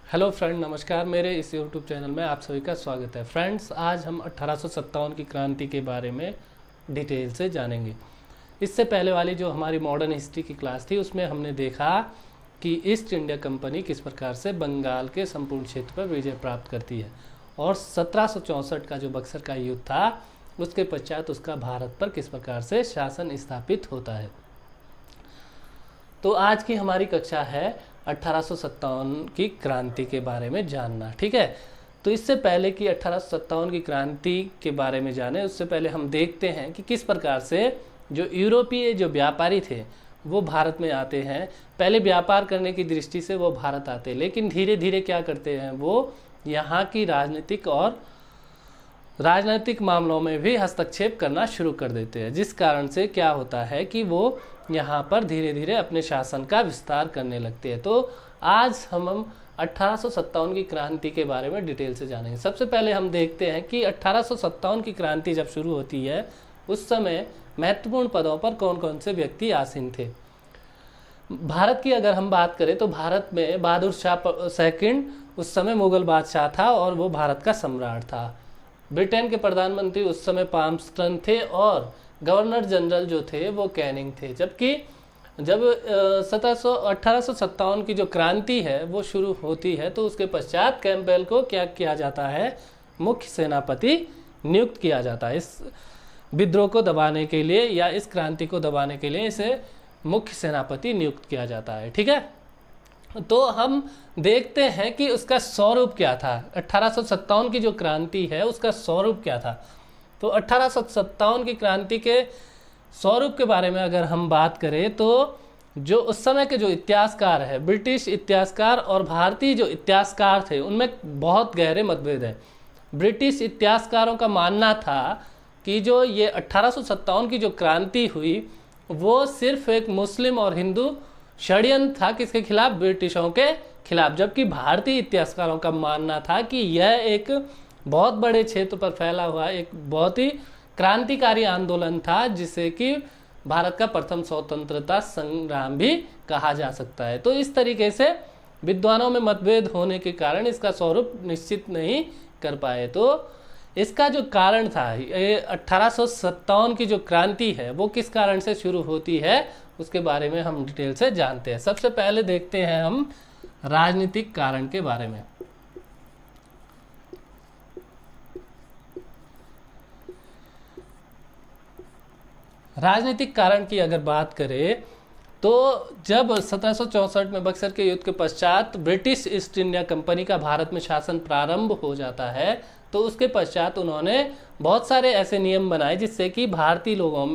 Hello friend, नमस्कार। मेरे इस यूट्यूब चैनल में आप सभी का स्वागत है। फ्रेंड्स, आज हम 1857 की क्रांति के बारे में डिटेल से जानेंगे। इससे पहले वाली जो हमारी मॉडर्न हिस्ट्री की क्लास थी उसमें हमने देखा कि ईस्ट इंडिया कंपनी किस प्रकार से बंगाल के संपूर्ण क्षेत्र पर विजय प्राप्त करती है और 1764 का जो बक्सर का युद्ध था उसके पश्चात उसका भारत पर किस प्रकार से शासन स्थापित होता है। तो आज की हमारी कक्षा है 1857 की क्रांति के बारे में जानना। ठीक है, तो इससे पहले कि 1857 की क्रांति के बारे में जाने उससे पहले हम देखते हैं कि किस प्रकार से जो यूरोपीय जो व्यापारी थे वो भारत में आते हैं। पहले व्यापार करने की दृष्टि से वो भारत आते हैं, लेकिन धीरे धीरे क्या करते हैं, वो यहाँ की राजनीतिक मामलों में भी हस्तक्षेप करना शुरू कर देते हैं, जिस कारण से क्या होता है कि वो यहाँ पर धीरे धीरे अपने शासन का विस्तार करने लगते हैं। तो आज हम 1857 की क्रांति के बारे में डिटेल से जानेंगे। सबसे पहले हम देखते हैं कि 1857 की क्रांति जब शुरू होती है उस समय महत्वपूर्ण पदों पर कौन कौन से व्यक्ति आसीन थे। भारत की अगर हम बात करें तो भारत में बहादुर शाह सेकंड उस समय मुगल बादशाह था और वो भारत का सम्राट था। ब्रिटेन के प्रधानमंत्री उस समय पाल्मस्टन थे और गवर्नर जनरल जो थे वो कैनिंग थे। जबकि जब 1857 की जो क्रांति है वो शुरू होती है तो उसके पश्चात कैंपबेल को क्या किया जाता है, मुख्य सेनापति नियुक्त किया जाता है। इस विद्रोह को दबाने के लिए या इस क्रांति को दबाने के लिए इसे मुख्य सेनापति नियुक्त किया जाता है। ठीक है, तो हम देखते हैं कि उसका स्वरूप क्या था। 1857 की जो क्रांति है उसका स्वरूप क्या था। तो 1857 की क्रांति के स्वरूप के बारे में अगर हम बात करें तो जो उस समय के जो इतिहासकार है, ब्रिटिश इतिहासकार और भारतीय जो इतिहासकार थे, उनमें बहुत गहरे मतभेद है। ब्रिटिश इतिहासकारों का मानना था कि जो ये 1857 की जो क्रांति हुई वो सिर्फ एक मुस्लिम और हिंदू षड्यंत्र था, किसके खिलाफ, ब्रिटिशों के खिलाफ। जबकि भारतीय इतिहासकारों का मानना था कि यह एक बहुत बड़े क्षेत्र पर फैला हुआ एक बहुत ही क्रांतिकारी आंदोलन था, जिसे कि भारत का प्रथम स्वतंत्रता संग्राम भी कहा जा सकता है। तो इस तरीके से विद्वानों में मतभेद होने के कारण इसका स्वरूप निश्चित नहीं कर पाए। तो इसका जो कारण था, ये 1857 की जो क्रांति है वो किस कारण से शुरू होती है उसके बारे में हम डिटेल से जानते हैं। सबसे पहले देखते हैं हम राजनीतिक कारण के बारे में। राजनीतिक कारण की अगर बात करें तो जब 1764 में बक्सर के युद्ध के पश्चात ब्रिटिश ईस्ट इंडिया कंपनी का भारत में शासन प्रारंभ हो जाता है तो उसके पश्चात उन्होंने बहुत सारे ऐसे नियम बनाए जिससे कि भारतीय लोगों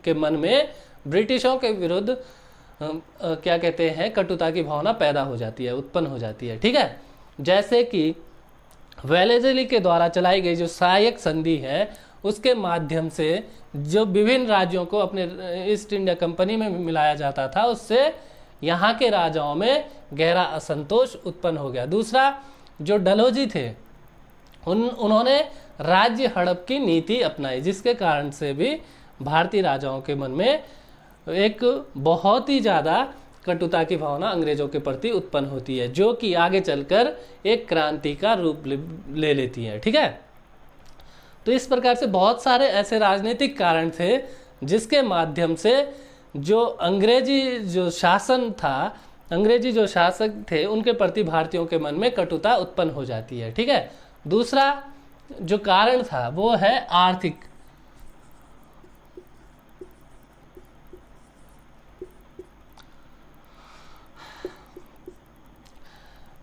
के मन में ब्रिटिशों के विरुद्ध क्या कहते हैं, कटुता की भावना पैदा हो जाती है, उत्पन्न हो जाती है। ठीक है, जैसे कि वेलेस्ली के द्वारा चलाई गई जो सहायक संधि है उसके माध्यम से जो विभिन्न राज्यों को अपने ईस्ट इंडिया कंपनी में मिलाया जाता था, उससे यहाँ के राजाओं में गहरा असंतोष उत्पन्न हो गया। दूसरा, जो डलहौजी थे उन्होंने राज्य हड़प की नीति अपनाई, जिसके कारण से भी भारतीय राजाओं के मन में एक बहुत ही ज़्यादा कटुता की भावना अंग्रेजों के प्रति उत्पन्न होती है, जो कि आगे चलकर एक क्रांति का रूप ले लेती है। ठीक है, तो इस प्रकार से बहुत सारे ऐसे राजनीतिक कारण थे जिसके माध्यम से जो अंग्रेजी जो शासक थे उनके प्रति भारतीयों के मन में कटुता उत्पन्न हो जाती है। ठीक है, दूसरा जो कारण था वो है आर्थिक।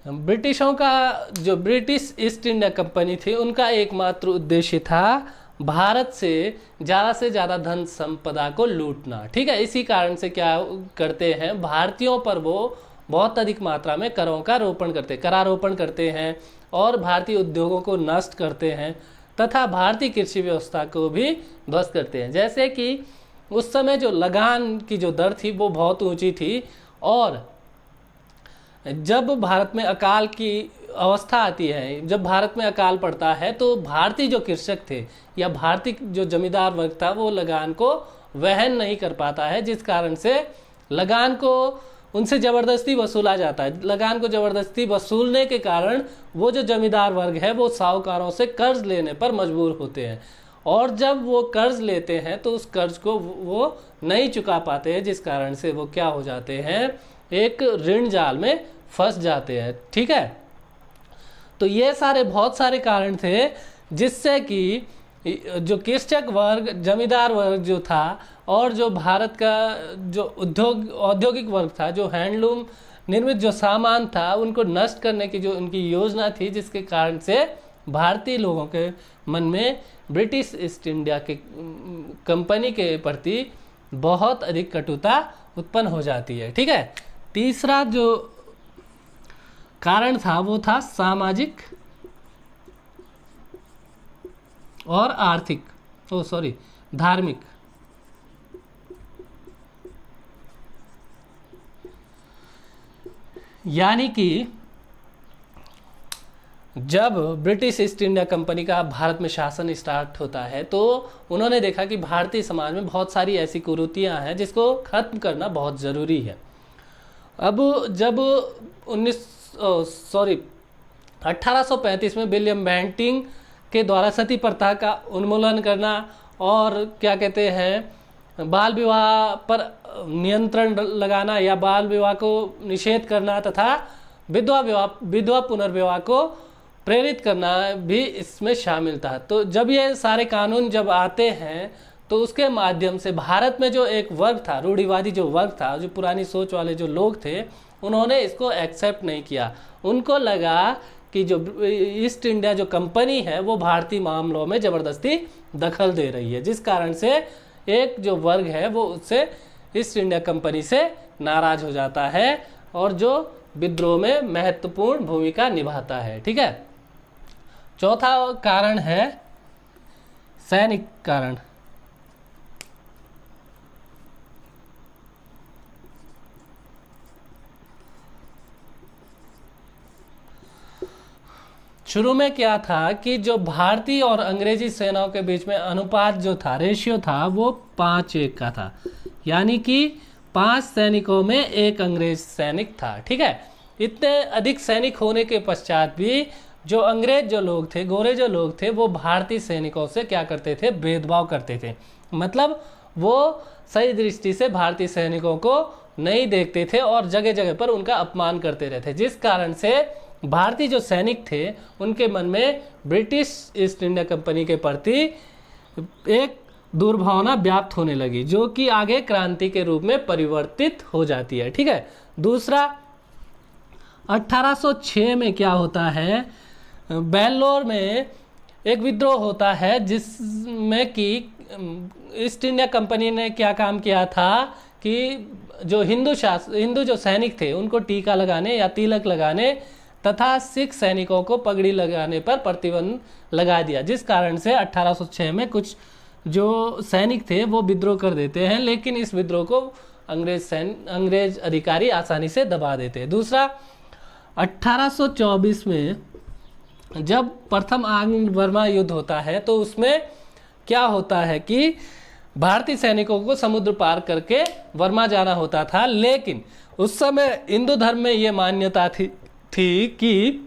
ब्रिटिशों का जो ब्रिटिश ईस्ट इंडिया कंपनी थी उनका एकमात्र उद्देश्य था भारत से ज़्यादा धन संपदा को लूटना। ठीक है, इसी कारण से क्या करते हैं, भारतीयों पर वो बहुत अधिक मात्रा में करारोपण करते हैं और भारतीय उद्योगों को नष्ट करते हैं तथा भारतीय कृषि व्यवस्था को भी ध्वस्त करते हैं। जैसे कि उस समय जो लगान की जो दर थी वो बहुत ऊंची थी और जब भारत में अकाल की अवस्था आती है, जब भारत में अकाल पड़ता है तो भारतीय जो कृषक थे या भारतीय जो जमींदार वर्ग था वो लगान को वहन नहीं कर पाता है, जिस कारण से लगान को उनसे ज़बरदस्ती वसूला जाता है। लगान को ज़बरदस्ती वसूलने के कारण वो जो जमींदार वर्ग है वो साहूकारों से कर्ज लेने पर मजबूर होते हैं, और जब वो कर्ज लेते हैं तो उस कर्ज को वो नहीं चुका पाते हैं, जिस कारण से वो क्या हो जाते हैं, एक ऋण जाल में फंस जाते हैं। ठीक है, तो ये सारे बहुत सारे कारण थे जिससे कि जो कृषक वर्ग, जमींदार वर्ग जो था, और जो भारत का जो औद्योगिक वर्ग था, जो हैंडलूम निर्मित जो सामान था, उनको नष्ट करने की जो उनकी योजना थी, जिसके कारण से भारतीय लोगों के मन में ब्रिटिश ईस्ट इंडिया के कंपनी के प्रति बहुत अधिक कटुता उत्पन्न हो जाती है। ठीक है, तीसरा जो कारण था वो था सामाजिक और आर्थिक, धार्मिक। यानी कि जब ब्रिटिश ईस्ट इंडिया कंपनी का भारत में शासन स्टार्ट होता है तो उन्होंने देखा कि भारतीय समाज में बहुत सारी ऐसी कुरीतियां हैं जिसको खत्म करना बहुत ज़रूरी है। अब जब 1835 में विलियम बेंटिंग के द्वारा सती प्रथा का उन्मूलन करना और क्या कहते हैं बाल विवाह पर नियंत्रण लगाना या बाल विवाह को निषेध करना तथा विधवा पुनर्विवाह को प्रेरित करना भी इसमें शामिल था। तो जब ये सारे कानून जब आते हैं तो उसके माध्यम से भारत में जो एक वर्ग था, रूढ़िवादी जो वर्ग था, जो पुरानी सोच वाले जो लोग थे, उन्होंने इसको एक्सेप्ट नहीं किया। उनको लगा कि जो ईस्ट इंडिया जो कंपनी है वो भारतीय मामलों में ज़बरदस्ती दखल दे रही है, जिस कारण से एक जो वर्ग है वो उससे ईस्ट इंडिया कंपनी से नाराज़ हो जाता है और जो विद्रोह में महत्वपूर्ण भूमिका निभाता है। ठीक है, चौथा कारण है सैनिक कारण। शुरू में क्या था कि जो भारतीय और अंग्रेजी सेनाओं के बीच में अनुपात जो था, रेशियो था, वो 5:1 का था। यानी कि 5 सैनिकों में 1 अंग्रेज सैनिक था। ठीक है, इतने अधिक सैनिक होने के पश्चात भी जो अंग्रेज जो लोग थे, गोरे जो लोग थे, वो भारतीय सैनिकों से क्या करते थे, भेदभाव करते थे। मतलब वो सही दृष्टि से भारतीय सैनिकों को नहीं देखते थे और जगह जगह पर उनका अपमान करते रहते, जिस कारण से भारतीय जो सैनिक थे उनके मन में ब्रिटिश ईस्ट इंडिया कंपनी के प्रति एक दुर्भावना व्याप्त होने लगी, जो कि आगे क्रांति के रूप में परिवर्तित हो जाती है। ठीक है, दूसरा 1806 में क्या होता है, बेंगलोर में एक विद्रोह होता है जिसमें कि ईस्ट इंडिया कंपनी ने क्या काम किया था कि जो हिंदू जो सैनिक थे उनको टीका लगाने या तिलक लगाने तथा सिख सैनिकों को पगड़ी लगाने पर प्रतिबंध लगा दिया, जिस कारण से 1806 में कुछ जो सैनिक थे वो विद्रोह कर देते हैं, लेकिन इस विद्रोह को अंग्रेज अधिकारी आसानी से दबा देते हैं। दूसरा 1824 में जब प्रथम आंग्ल बर्मा युद्ध होता है तो उसमें क्या होता है कि भारतीय सैनिकों को समुद्र पार करके बर्मा जाना होता था, लेकिन उस समय हिंदू धर्म में ये मान्यता थी कि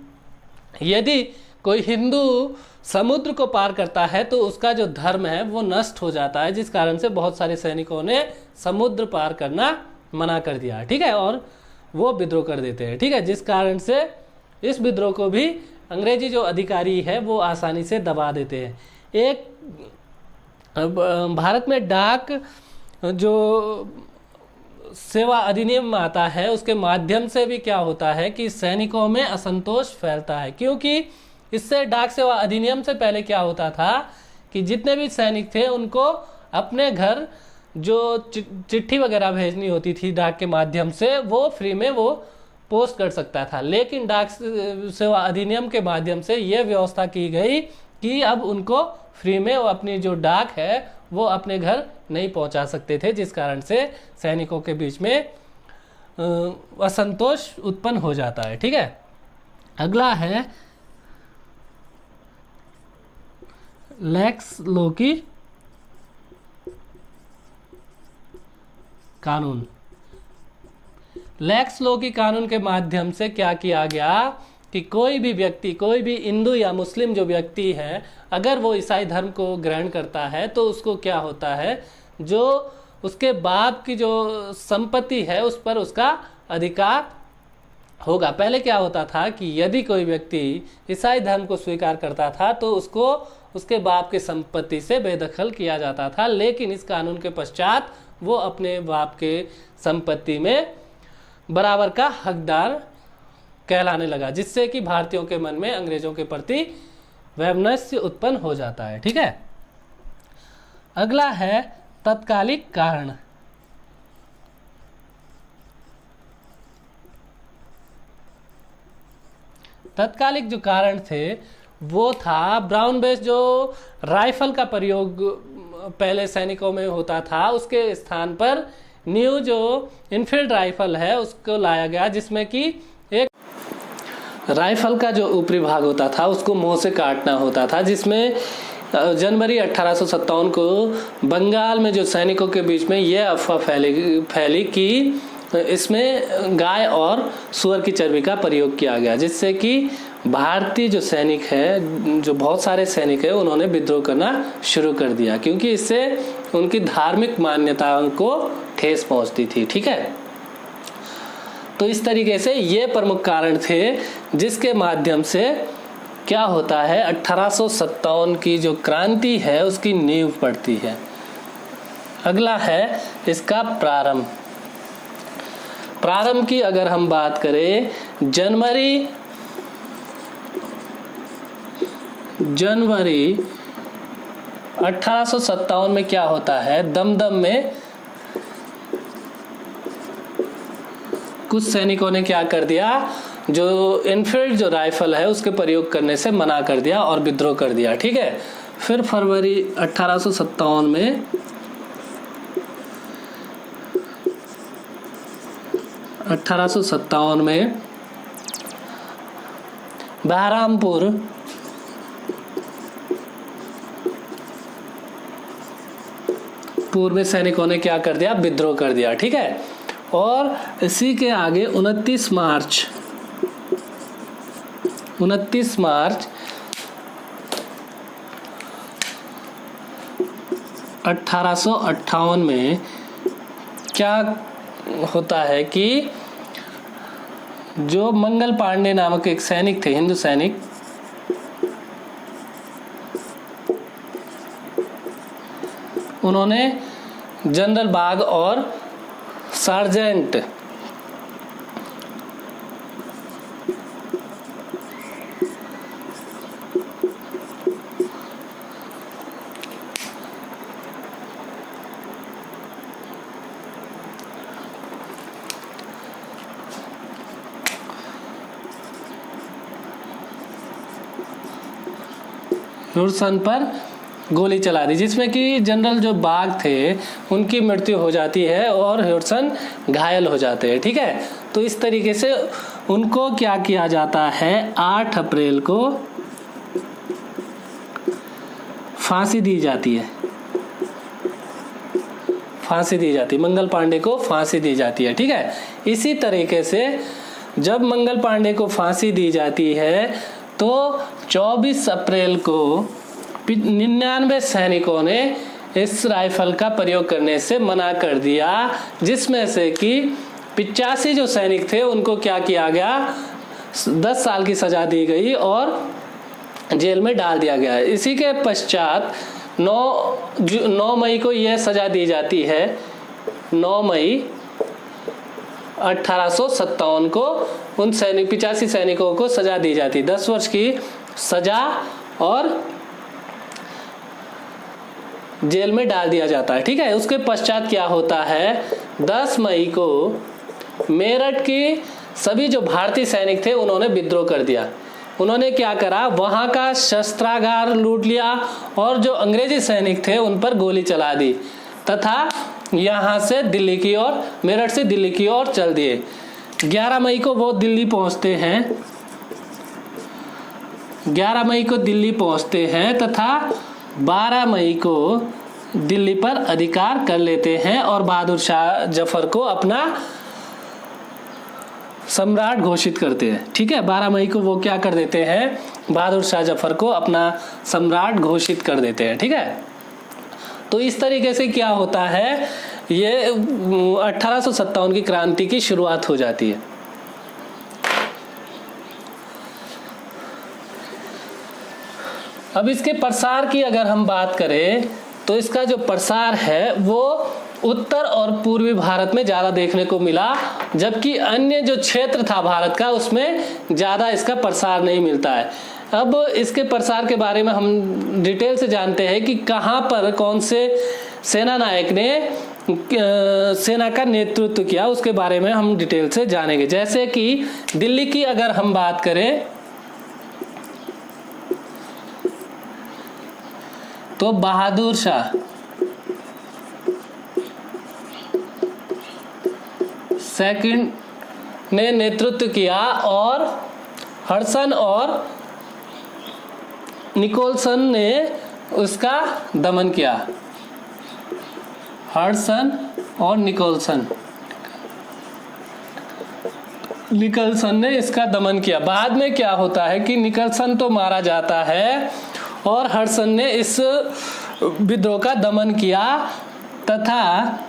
यदि कोई हिंदू समुद्र को पार करता है तो उसका जो धर्म है वो नष्ट हो जाता है, जिस कारण से बहुत सारे सैनिकों ने समुद्र पार करना मना कर दिया। ठीक है, और वो विद्रोह कर देते हैं। ठीक है, जिस कारण से इस विद्रोह को भी अंग्रेजी जो अधिकारी है वो आसानी से दबा देते हैं। एक भारत में डाक जो सेवा अधिनियम आता है उसके माध्यम से भी क्या होता है कि सैनिकों में असंतोष फैलता है, क्योंकि इससे डाक सेवा अधिनियम से पहले क्या होता था कि जितने भी सैनिक थे उनको अपने घर जो चिट्ठी वगैरह भेजनी होती थी डाक के माध्यम से वो फ्री में वो पोस्ट कर सकता था, लेकिन डाक सेवा अधिनियम के माध्यम से ये व्यवस्था की गई कि अब उनको फ्री में वो अपनी जो डाक है वो अपने घर नहीं पहुंचा सकते थे, जिस कारण से सैनिकों के बीच में असंतोष उत्पन्न हो जाता है। ठीक है, अगला है लेक्स लोकी कानून। लैक्स लॉ की कानून के माध्यम से क्या किया गया कि कोई भी व्यक्ति, कोई भी हिंदू या मुस्लिम जो व्यक्ति है, अगर वो ईसाई धर्म को ग्रहण करता है तो उसको क्या होता है, जो उसके बाप की जो संपत्ति है उस पर उसका अधिकार होगा। पहले क्या होता था कि यदि कोई व्यक्ति ईसाई धर्म को स्वीकार करता था तो उसको उसके बाप की संपत्ति से बेदखल किया जाता था, लेकिन इस कानून के पश्चात वो अपने बाप के संपत्ति में बराबर का हकदार कहलाने लगा, जिससे कि भारतीयों के मन में अंग्रेजों के प्रति वैमनस्य उत्पन्न हो जाता है। ठीक है, अगला है तत्कालिक कारण। तत्कालिक जो कारण थे वो था ब्राउन बेस जो राइफल का प्रयोग पहले सैनिकों में होता था, उसके स्थान पर न्यू जो इनफील्ड राइफल है उसको लाया गया, जिसमें कि एक राइफल का जो ऊपरी भाग होता था उसको मुंह से काटना होता था, जिसमें जनवरी 1857 को बंगाल में जो सैनिकों के बीच में यह अफवाह फैली कि इसमें गाय और सूअर की चर्बी का प्रयोग किया गया, जिससे कि भारतीय जो सैनिक है, जो बहुत सारे सैनिक है, उन्होंने विद्रोह करना शुरू कर दिया, क्योंकि इससे उनकी धार्मिक मान्यताओं को ठेस पहुंचती थी। ठीक है, तो इस तरीके से ये प्रमुख कारण थे जिसके माध्यम से क्या होता है, 1857 की जो क्रांति है उसकी नींव पड़ती है। अगला है इसका प्रारंभ। प्रारंभ की अगर हम बात करें, जनवरी 1857 में क्या होता है, दमदम में कुछ सैनिकों ने क्या कर दिया, जो इनफील्ड जो राइफल है उसके प्रयोग करने से मना कर दिया और विद्रोह कर दिया। ठीक है, फिर फरवरी 1857 में बहरामपुर पूर्व में सैनिकों ने क्या कर दिया, विद्रोह कर दिया। ठीक है, और इसी के आगे 29 मार्च 1858 में क्या होता है कि जो मंगल पांडे नामक एक सैनिक थे, हिंदू सैनिक, उन्होंने जनरल बाग और सार्जेंट ह्यूडसन पर गोली चला दी, जिसमें कि जनरल जो बाग थे उनकी मृत्यु हो जाती है और ह्यूडसन घायल हो जाते हैं। ठीक है, तो इस तरीके से उनको क्या किया जाता है, 8 अप्रैल को फांसी दी जाती है। मंगल पांडे को फांसी दी जाती है। ठीक है, इसी तरीके से जब मंगल पांडे को फांसी दी जाती है तो 24 अप्रैल को 99 सैनिकों ने इस राइफल का प्रयोग करने से मना कर दिया, जिसमें से कि 85 जो सैनिक थे उनको क्या किया गया, 10 साल की सजा दी गई और जेल में डाल दिया गया। इसी के पश्चात 9 मई को यह सजा दी जाती है। 9 मई 1857 को उन 85 सैनिकों को सजा दी जाती, 10 वर्ष की सजा और जेल में डाल दिया जाता है। ठीक है, उसके पश्चात क्या होता है, 10 मई को मेरठ के सभी जो भारतीय सैनिक थे उन्होंने विद्रोह कर दिया। उन्होंने क्या करा, वहां का शस्त्रागार लूट लिया और जो अंग्रेजी सैनिक थे उन पर गोली चला दी तथा यहां से दिल्ली की ओर, मेरठ से दिल्ली की ओर चल दिए। 11 मई को वो दिल्ली पहुंचते हैं। 11 मई को दिल्ली पहुंचते हैं तथा 12 मई को दिल्ली पर अधिकार कर लेते हैं और बहादुर शाह जफर को अपना सम्राट घोषित करते हैं। ठीक है, 12 मई को वो क्या कर देते हैं, बहादुर शाह जफर को अपना सम्राट घोषित कर देते हैं। ठीक है, तो इस तरीके से क्या होता है, ये 1857 की क्रांति की शुरुआत हो जाती है। अब इसके प्रसार की अगर हम बात करें तो इसका जो प्रसार है वो उत्तर और पूर्वी भारत में ज़्यादा देखने को मिला, जबकि अन्य जो क्षेत्र था भारत का उसमें ज़्यादा इसका प्रसार नहीं मिलता है। अब इसके प्रसार के बारे में हम डिटेल से जानते हैं कि कहाँ पर कौन से सेना नायक ने सेना का नेतृत्व किया, उसके बारे में हम डिटेल से जानेंगे। जैसे कि दिल्ली की अगर हम बात करें तो बहादुर शाह सेकंड ने नेतृत्व किया और हडसन और निकोलसन ने उसका दमन किया। हडसन और निकोलसन ने इसका दमन किया। बाद में क्या होता है कि निकोलसन तो मारा जाता है और हडसन ने इस विद्रोह का दमन किया, तथा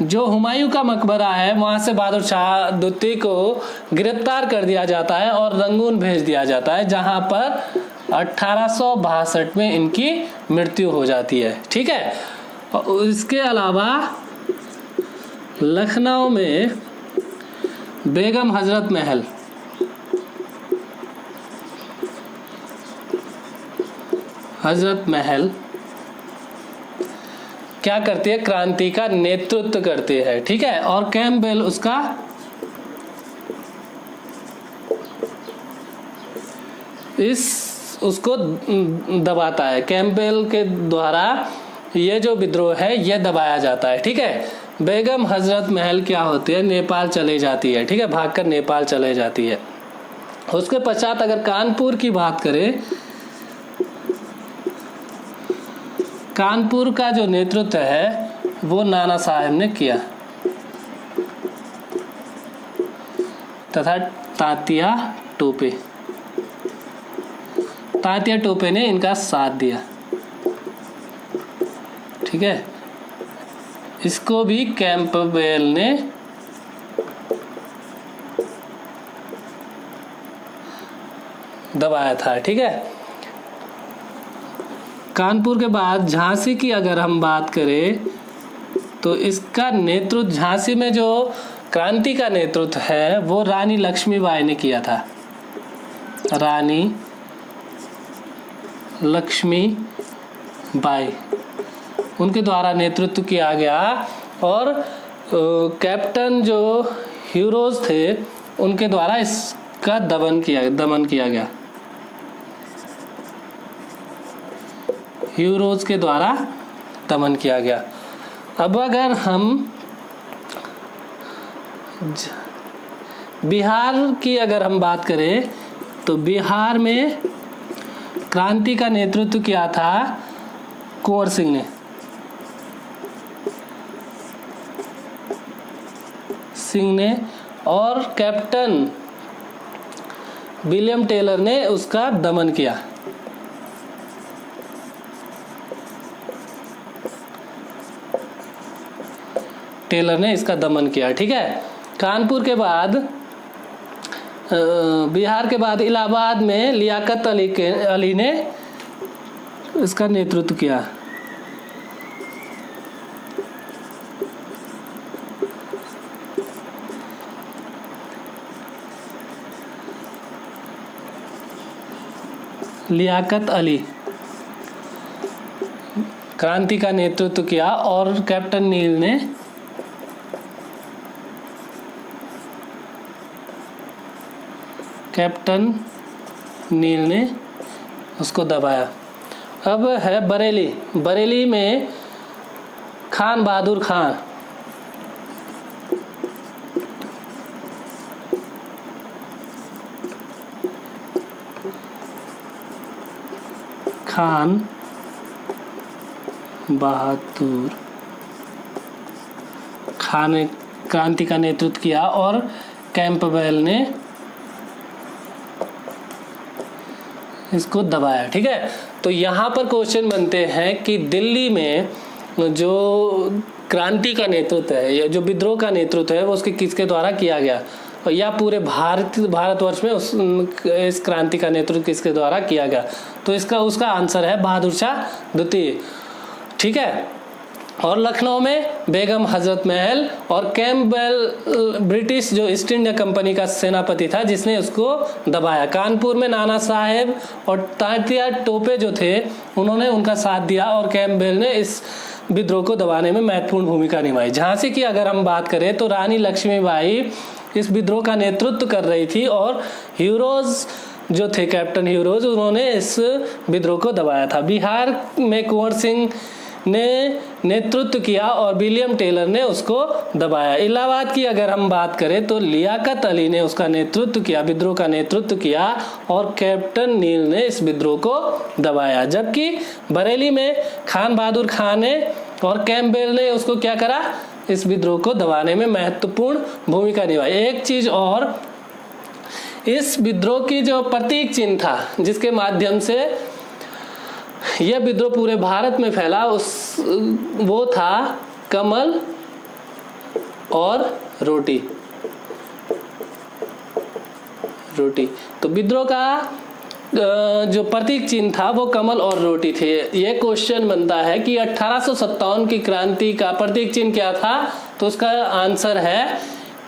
जो हुमायूं का मकबरा है वहां से बहादुर शाह द्वितीय को गिरफ्तार कर दिया जाता है और रंगून भेज दिया जाता है, जहां पर 1862 में इनकी मृत्यु हो जाती है। ठीक है, और इसके अलावा लखनऊ में बेगम हजरत महल क्या करती है, क्रांति का नेतृत्व करती है। ठीक है, और कैम्पबेल उसका उसको दबाता है। कैम्पबेल के द्वारा ये जो विद्रोह है ये दबाया जाता है। ठीक है, बेगम हजरत महल क्या होती है, नेपाल चले जाती है। ठीक है, भागकर नेपाल चले जाती है। उसके पश्चात अगर कानपुर की बात करें, कानपुर का जो नेतृत्व है वो नाना साहेब ने किया तथा तात्या टोपे ने इनका साथ दिया। ठीक है, इसको भी कैम्पबेल ने दबाया था। ठीक है, कानपुर के बाद झांसी की अगर हम बात करें तो इसका नेतृत्व, झांसी में जो क्रांति का नेतृत्व है वो रानी लक्ष्मीबाई ने किया था। रानी लक्ष्मीबाई उनके द्वारा नेतृत्व किया गया और कैप्टन जो हीरोज थे उनके द्वारा इसका दमन किया गया। हीरोज के द्वारा दमन किया गया। अब अगर हम बिहार की अगर हम बात करें तो बिहार में क्रांति का नेतृत्व किया था कुंवर सिंह ने और कैप्टन विलियम टेलर ने उसका दमन किया। टेलर ने इसका दमन किया। ठीक है, कानपुर के बाद बिहार के बाद इलाहाबाद में लियाकत अली ने इसका नेतृत्व किया। लियाकत अली क्रांति का नेतृत्व किया और कैप्टन नील ने उसको दबाया। अब है बरेली में खान बहादुर खान ने क्रांति का नेतृत्व किया और कैंपबेल ने इसको दबाया। ठीक है, तो यहाँ पर क्वेश्चन बनते हैं कि दिल्ली में जो क्रांति का नेतृत्व है या जो विद्रोह का नेतृत्व है वो उसके किसके द्वारा किया गया, या पूरे भारतवर्ष में इस क्रांति का नेतृत्व किसके द्वारा किया गया। तो उसका आंसर है बहादुर शाह द्वितीय। ठीक है, और लखनऊ में बेगम हजरत महल और कैंपबेल ब्रिटिश जो ईस्ट इंडिया कंपनी का सेनापति था जिसने उसको दबाया। कानपुर में नाना साहेब और तात्या टोपे जो थे उन्होंने उनका साथ दिया और कैंपबेल ने इस विद्रोह को दबाने में महत्वपूर्ण भूमिका निभाई। झांसी की अगर हम बात करें तो रानी लक्ष्मीबाई इस विद्रोह का नेतृत्व कर रही थी और ह्यूरोज जो थे कैप्टन ह्यूरोज उन्होंने इस विद्रोह को दबाया था। बिहार में कुंवर सिंह ने नेतृत्व किया और विलियम टेलर ने उसको दबाया। इलाहाबाद की अगर हम बात करें तो लियाकत अली ने उसका नेतृत्व किया, विद्रोह का नेतृत्व किया और कैप्टन नील ने इस विद्रोह को दबाया। जबकि बरेली में खान बहादुर खान ने और कैंपबेल ने उसको क्या करा, इस विद्रोह को दबाने में महत्वपूर्ण भूमिका निभाई। एक चीज और, इस विद्रोह की जो प्रतीक चिन्ह था जिसके माध्यम से यह विद्रोह पूरे भारत में फैला वो था कमल और रोटी। तो विद्रोह का जो प्रतीक चिन्ह था वो कमल और रोटी थे। ये क्वेश्चन बनता है कि 1857 की क्रांति का प्रतीक चिन्ह क्या था, तो उसका आंसर है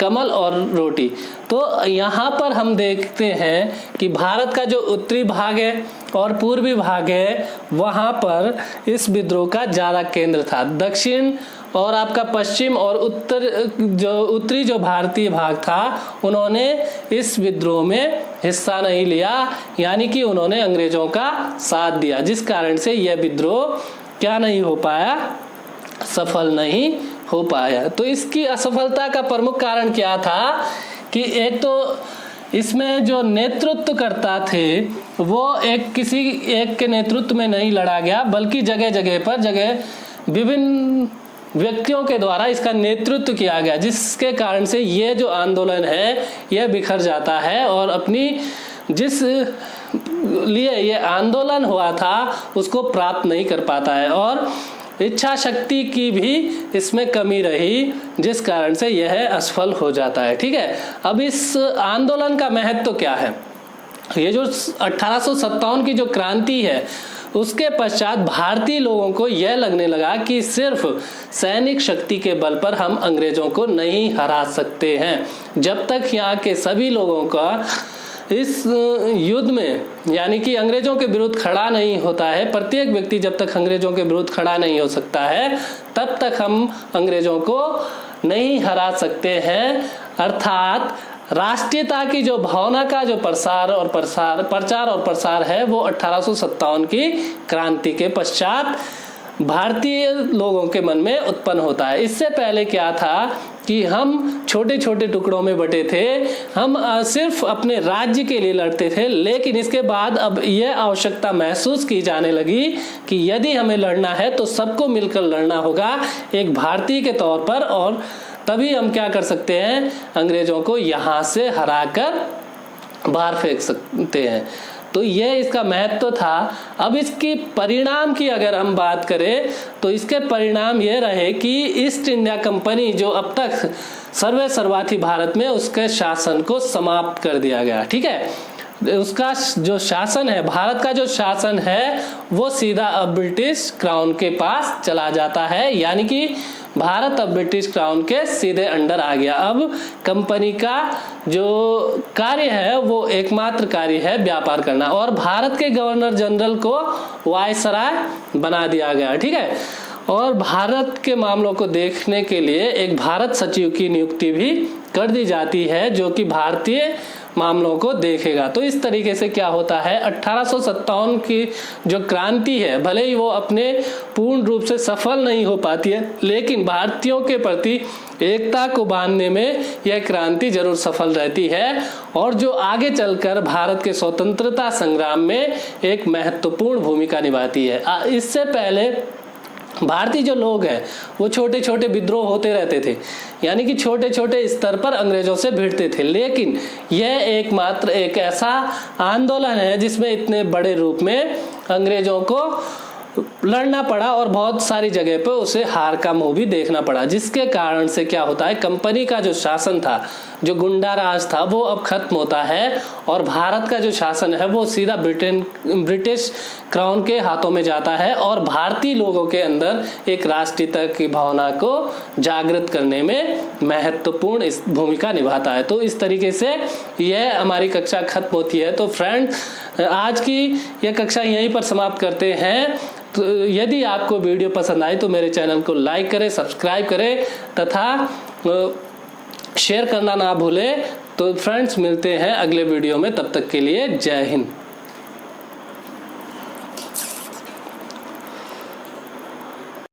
कमल और रोटी। तो यहाँ पर हम देखते हैं कि भारत का जो उत्तरी भाग है और पूर्वी भाग है वहाँ पर इस विद्रोह का ज़्यादा केंद्र था। दक्षिण और आपका पश्चिम और उत्तरी जो भारतीय भाग था उन्होंने इस विद्रोह में हिस्सा नहीं लिया, यानी कि उन्होंने अंग्रेजों का साथ दिया, जिस कारण से यह विद्रोह क्या नहीं हो पाया, सफल नहीं हो पाया। तो इसकी असफलता का प्रमुख कारण क्या था कि एक तो इसमें जो नेतृत्व करता थे वो किसी एक के नेतृत्व में नहीं लड़ा गया, बल्कि जगह जगह विभिन्न व्यक्तियों के द्वारा इसका नेतृत्व किया गया, जिसके कारण से ये जो आंदोलन है यह बिखर जाता है और अपनी जिस लिए ये आंदोलन हुआ था उसको प्राप्त नहीं कर पाता है और इच्छा शक्ति की भी इसमें कमी रही, जिस कारण से यह असफल हो जाता है। ठीक है, अब इस आंदोलन का महत्व क्या है, ये जो 1857 की जो क्रांति है उसके पश्चात भारतीय लोगों को यह लगने लगा कि सिर्फ सैनिक शक्ति के बल पर हम अंग्रेजों को नहीं हरा सकते हैं। जब तक यहाँ के सभी लोगों का इस युद्ध में यानी कि अंग्रेजों के विरुद्ध खड़ा नहीं होता है, प्रत्येक व्यक्ति जब तक अंग्रेजों के विरुद्ध खड़ा नहीं हो सकता है तब तक हम अंग्रेजों को नहीं हरा सकते हैं। अर्थात राष्ट्रीयता की जो भावना का जो प्रचार और प्रसार है वो 1857 की क्रांति के पश्चात भारतीय लोगों के मन में उत्पन्न होता है। इससे पहले क्या था कि हम छोटे छोटे टुकड़ों में बटे थे, हम सिर्फ अपने राज्य के लिए लड़ते थे, लेकिन इसके बाद अब यह आवश्यकता महसूस की जाने लगी कि यदि हमें लड़ना है तो सबको मिलकर लड़ना होगा एक भारतीय के तौर पर, और तभी हम क्या कर सकते हैं, अंग्रेजों को यहाँ से हराकर बाहर फेंक सकते हैं। तो यह इसका महत्व था। अब इसकी परिणाम की अगर हम बात करें तो इसके परिणाम ये रहे कि ईस्ट इंडिया कंपनी जो अब तक सर्वा थी भारत में, उसके शासन को समाप्त कर दिया गया। ठीक है, उसका जो शासन है, भारत का जो शासन है वो सीधा अब ब्रिटिश क्राउन के पास चला जाता है, यानी कि भारत अब ब्रिटिश क्राउन के सीधे अंडर आ गया। अब कंपनी का जो कार्य है वो एकमात्र कार्य है व्यापार करना, और भारत के गवर्नर जनरल को वायसराय बना दिया गया। ठीक है, और भारत के मामलों को देखने के लिए एक भारत सचिव की नियुक्ति भी कर दी जाती है जो कि भारतीय मामलों को देखेगा। तो इस तरीके से क्या होता है, 1857 की जो क्रांति है भले ही वो अपने पूर्ण रूप से सफल नहीं हो पाती है, लेकिन भारतीयों के प्रति एकता को बांधने में यह क्रांति जरूर सफल रहती है, और जो आगे चलकर भारत के स्वतंत्रता संग्राम में एक महत्वपूर्ण भूमिका निभाती है। इससे पहले भारतीय जो लोग हैं वो छोटे छोटे विद्रोह होते रहते थे, यानी कि छोटे छोटे स्तर पर अंग्रेजों से भिड़ते थे, लेकिन यह एकमात्र एक ऐसा आंदोलन है जिसमें इतने बड़े रूप में अंग्रेजों को लड़ना पड़ा और बहुत सारी जगह पे उसे हार का मुंह भी देखना पड़ा, जिसके कारण से क्या होता है, कंपनी का जो शासन था, जो गुंडा राज था, वो अब खत्म होता है और भारत का जो शासन है वो सीधा ब्रिटिश क्राउन के हाथों में जाता है और भारतीय लोगों के अंदर एक राष्ट्रीयता की भावना को जागृत करने में महत्वपूर्ण इस भूमिका निभाता है। तो इस तरीके से यह हमारी कक्षा खत्म होती है। तो फ्रेंड, आज की यह कक्षा यहीं पर समाप्त करते हैं। तो यदि आपको वीडियो पसंद आई तो मेरे चैनल को लाइक करें, सब्सक्राइब करें तथा शेयर करना ना भूलें। तो फ्रेंड्स, मिलते हैं अगले वीडियो में, तब तक के लिए जय हिंद।